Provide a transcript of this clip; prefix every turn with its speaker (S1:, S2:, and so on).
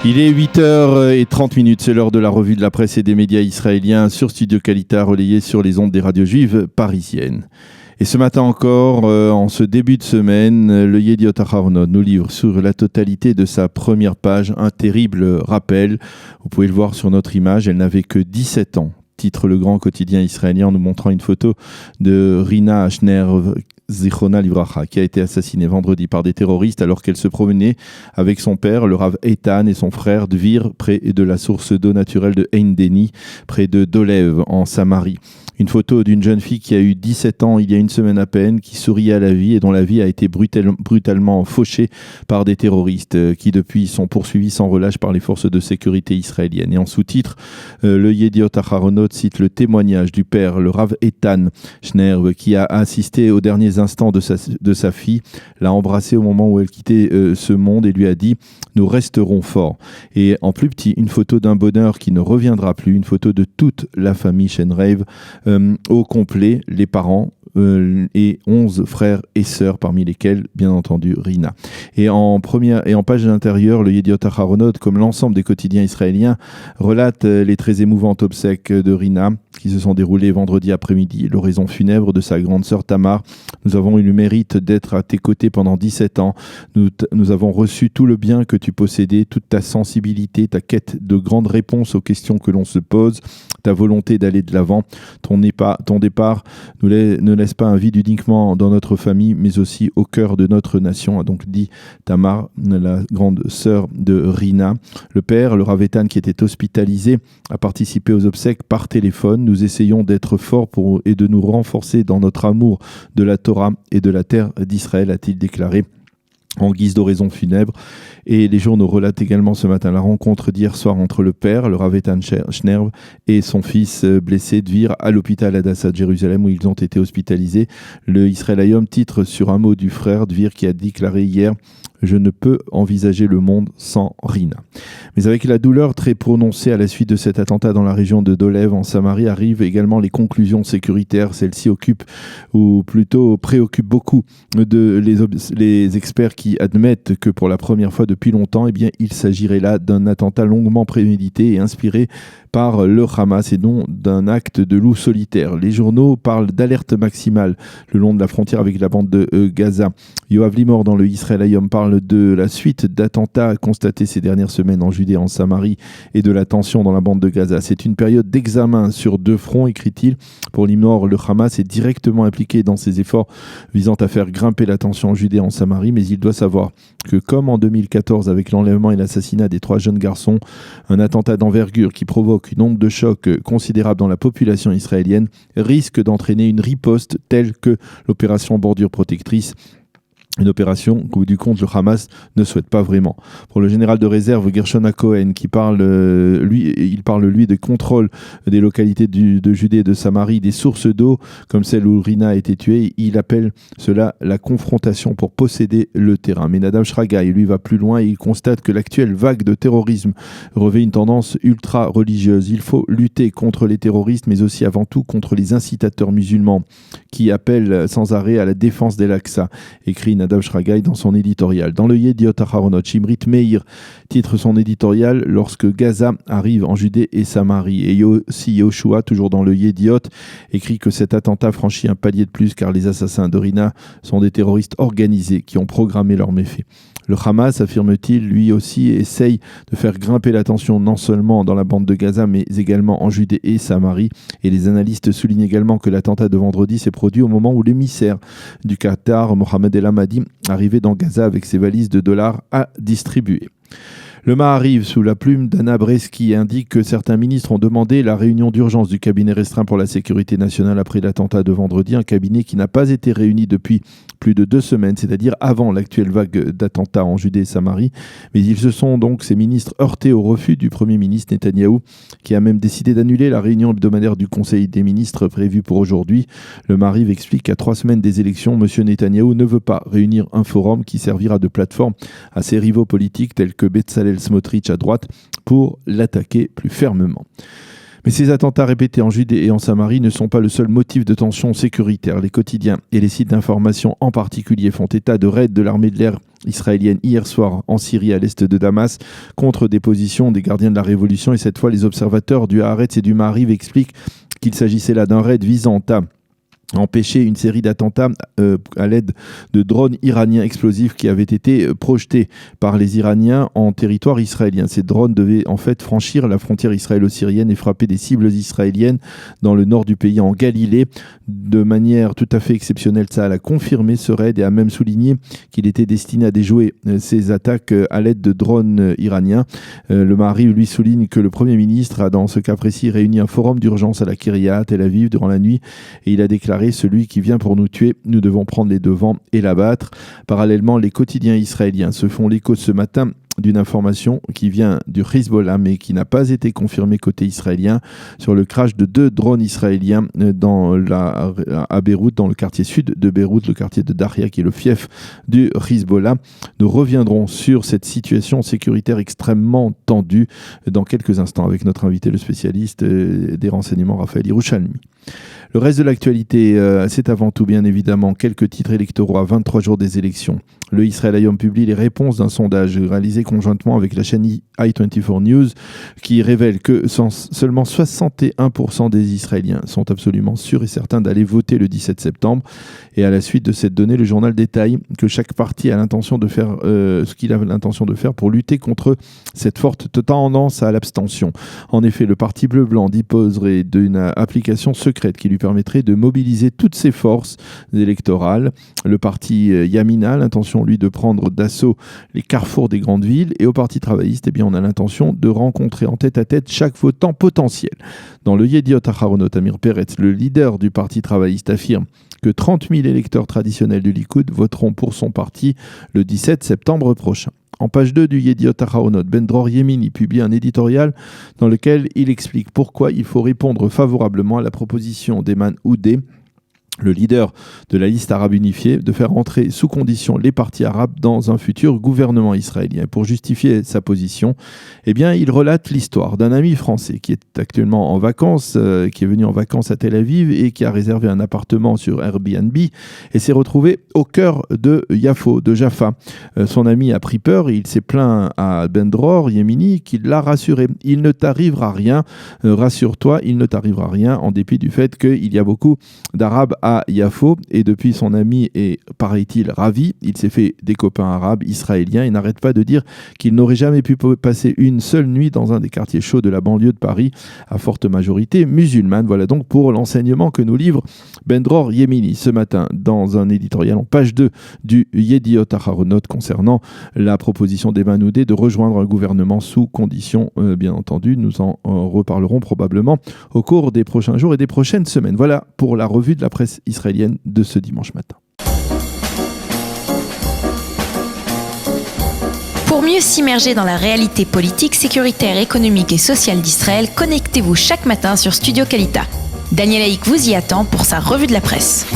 S1: Il est 8h30, c'est l'heure de la revue de la presse et des médias israéliens sur Studio Kalita, relayé sur les ondes des radios juives parisiennes. Et ce matin encore, en ce début de semaine, le Yediot Aharonot nous livre sur la totalité de sa première page un terrible rappel. Vous pouvez le voir sur notre image, elle n'avait que 17 ans. Titre le grand quotidien israélien en nous montrant une photo de Rina Shnerv, Zichrona Livracha, qui a été assassinée vendredi par des terroristes alors qu'elle se promenait avec son père, le Rav Eitan, et son frère Dvir, près de la source d'eau naturelle de Ein Deni, près de Dolev, en Samarie. Une photo d'une jeune fille qui a eu 17 ans il y a une semaine à peine, qui souriait à la vie et dont la vie a été brutalement fauchée par des terroristes qui depuis sont poursuivis sans relâche par les forces de sécurité israéliennes. Et en sous-titre, le Yediot Aharonot cite le témoignage du père, le Rav Eitan Shnerv, qui a assisté aux derniers instants de sa fille, l'a embrassée au moment où elle quittait ce monde et lui a dit « Nous resterons forts ». Et en plus petit, une photo d'un bonheur qui ne reviendra plus, une photo de toute la famille Shnerv, au complet, les parents et 11 frères et sœurs, parmi lesquels, bien entendu, Rina. Et en page intérieure, le Yediot Aharonot, comme l'ensemble des quotidiens israéliens, relate les très émouvantes obsèques de Rina, qui se sont déroulées vendredi après-midi, l'oraison funèbre de sa grande sœur Tamar. Nous avons eu le mérite d'être à tes côtés pendant 17 ans. Nous avons reçu tout le bien que tu possédais, toute ta sensibilité, ta quête de grandes réponses aux questions que l'on se pose, ta volonté d'aller de l'avant. Ton départ ne laisse pas un vide uniquement dans notre famille, mais aussi au cœur de notre nation, a donc dit Tamar, la grande sœur de Rina. Le père, le Rav Eitan, qui était hospitalisé, a participé aux obsèques par téléphone. Nous essayons d'être forts et de nous renforcer dans notre amour de la Torah et de la terre d'Israël, a-t-il déclaré en guise d'oraison funèbre. Et les journaux relatent également ce matin la rencontre d'hier soir entre le père, le Rav Eitan Shnerv, et son fils blessé Dvir à l'hôpital Hadassah de Jérusalem où ils ont été hospitalisés. Le Israël Hayom titre sur un mot du frère Dvir qui a déclaré hier « Je ne peux envisager le monde sans Rina ». Mais avec la douleur très prononcée à la suite de cet attentat dans la région de Dolev en Samarie arrivent également les conclusions sécuritaires. Celles-ci occupent, ou plutôt préoccupent beaucoup les experts qui admettent que pour la première fois depuis longtemps, il s'agirait là d'un attentat longuement prémédité et inspiré par le Hamas et non d'un acte de loup solitaire. Les journaux parlent d'alerte maximale le long de la frontière avec la bande de Gaza. Yoav Limor dans le Israël Hayom parle de la suite d'attentats constatés ces dernières semaines en Judée, en Samarie et de la tension dans la bande de Gaza. C'est une période d'examen sur deux fronts, écrit-il. Pour Limor, le Hamas est directement impliqué dans ses efforts visant à faire grimper la tension en Judée et en Samarie, mais il doit savoir que comme en 2014 avec l'enlèvement et l'assassinat des 3 jeunes garçons, un attentat d'envergure qui provoque une onde de choc considérable dans la population israélienne risque d'entraîner une riposte telle que l'opération Bordure Protectrice. Une opération qu'au bout du compte, le Hamas ne souhaite pas vraiment. Pour le général de réserve Gershon Cohen, qui parle, lui, de contrôle des localités de Judée et de Samarie, des sources d'eau, comme celle où Rina a été tuée, il appelle cela la confrontation pour posséder le terrain. Mais Nadav Shragai, lui, va plus loin et il constate que l'actuelle vague de terrorisme revêt une tendance ultra-religieuse. Il faut lutter contre les terroristes, mais aussi avant tout contre les incitateurs musulmans qui appellent sans arrêt à la défense d'El-Aqsa, écrit Nadav Shragai dans son éditorial. Dans le Yediot Aharonot, Shimrit Meir titre son éditorial « Lorsque Gaza arrive en Judée et Samarie ». Et aussi Yoshua, toujours dans le Yediot, écrit que cet attentat franchit un palier de plus car les assassins de Rina sont des terroristes organisés qui ont programmé leurs méfaits. Le Hamas, affirme-t-il, lui aussi essaye de faire grimper la tension non seulement dans la bande de Gaza, mais également en Judée et Samarie. Et les analystes soulignent également que l'attentat de vendredi s'est produit au moment où l'émissaire du Qatar, Mohamed El Hamadi, arrivait dans Gaza avec ses valises de dollars à distribuer. Le Maariv, sous la plume d'Anna Breski, indique que certains ministres ont demandé la réunion d'urgence du cabinet restreint pour la sécurité nationale après l'attentat de vendredi, un cabinet qui n'a pas été réuni depuis plus de 2 semaines, c'est-à-dire avant l'actuelle vague d'attentats en Judée et Samarie. Mais ils se sont donc, ces ministres, heurtés au refus du Premier ministre Netanyahou, qui a même décidé d'annuler la réunion hebdomadaire du Conseil des ministres prévue pour aujourd'hui. Le Maariv explique qu'à 3 semaines des élections, M. Netanyahou ne veut pas réunir un forum qui servira de plateforme à ses rivaux politiques tels que Betzalel Smotrich à droite pour l'attaquer plus fermement. Mais ces attentats répétés en Judée et en Samarie ne sont pas le seul motif de tension sécuritaire. Les quotidiens et les sites d'information en particulier font état de raids de l'armée de l'air israélienne hier soir en Syrie à l'est de Damas contre des positions des gardiens de la révolution. Et cette fois, les observateurs du Haaretz et du Maariv expliquent qu'il s'agissait là d'un raid visant à empêcher une série d'attentats à l'aide de drones iraniens explosifs qui avaient été projetés par les Iraniens en territoire israélien. Ces drones devaient en fait franchir la frontière israélo-syrienne et frapper des cibles israéliennes dans le nord du pays, en Galilée. De manière tout à fait exceptionnelle, Tsahal a confirmé ce raid et a même souligné qu'il était destiné à déjouer ces attaques à l'aide de drones iraniens. Le Maariv, lui, souligne que le Premier ministre a, dans ce cas précis, réuni un forum d'urgence à la Kiryat, Tel Aviv, durant la nuit, et il a déclaré: celui qui vient pour nous tuer, nous devons prendre les devants et l'abattre. Parallèlement, les quotidiens israéliens se font l'écho ce matin d'une information qui vient du Hezbollah mais qui n'a pas été confirmée côté israélien sur le crash de 2 drones israéliens à Beyrouth, dans le quartier sud de Beyrouth, le quartier de Daria qui est le fief du Hezbollah. Nous reviendrons sur cette situation sécuritaire extrêmement tendue dans quelques instants avec notre invité, le spécialiste des renseignements, Raphaël Yerushalmi. Le reste de l'actualité, c'est avant tout bien évidemment quelques titres électoraux à 23 jours des élections. Le Israël Hayom publie les réponses d'un sondage réalisé conjointement avec la chaîne i24 News qui révèle que seulement 61% des Israéliens sont absolument sûrs et certains d'aller voter le 17 septembre. Et à la suite de cette donnée, le journal détaille que chaque parti a l'intention de faire ce qu'il a l'intention de faire pour lutter contre cette forte tendance à l'abstention. En effet, le parti bleu-blanc disposerait d'une application secrète qui lui permettrait de mobiliser toutes ses forces électorales. Le parti Yamina a l'intention, lui, de prendre d'assaut les carrefours des grandes villes. Et au Parti travailliste, eh bien, on a l'intention de rencontrer en tête-à-tête chaque votant potentiel. Dans le Yediot Aharonot, Amir Peretz, le leader du Parti travailliste, affirme que 30 000 électeurs traditionnels du Likoud voteront pour son parti le 17 septembre prochain. En page 2 du Yediot Aharonot, Ben Dror Yemini publie un éditorial dans lequel il explique pourquoi il faut répondre favorablement à la proposition d'Eman Oudé, le leader de la liste arabe unifiée, de faire entrer sous condition les partis arabes dans un futur gouvernement israélien. Et pour justifier sa position, eh bien, il relate l'histoire d'un ami français qui est actuellement en vacances, qui est venu en vacances à Tel Aviv et qui a réservé un appartement sur Airbnb et s'est retrouvé au cœur de Yafo, de Jaffa. Son ami a pris peur et il s'est plaint à Ben Dror Yemini qui l'a rassuré. Il ne t'arrivera rien, rassure-toi, il ne t'arrivera rien, en dépit du fait qu'il y a beaucoup d'Arabes à Yafo, et depuis son ami est, paraît-il, ravi. Il s'est fait des copains arabes, israéliens, et n'arrête pas de dire qu'il n'aurait jamais pu passer une seule nuit dans un des quartiers chauds de la banlieue de Paris, à forte majorité musulmane. Voilà donc pour l'enseignement que nous livre Ben Dror Yemini ce matin dans un éditorial en page 2 du Yediot Aharonot concernant la proposition d'Eman Oudé de rejoindre un gouvernement sous conditions, bien entendu. Nous en reparlerons probablement au cours des prochains jours et des prochaines semaines. Voilà pour la revue de la presse israélienne de ce dimanche matin.
S2: Pour mieux s'immerger dans la réalité politique, sécuritaire, économique et sociale d'Israël, connectez-vous chaque matin sur Studio Kalita. Daniel Haïk vous y attend pour sa revue de la presse.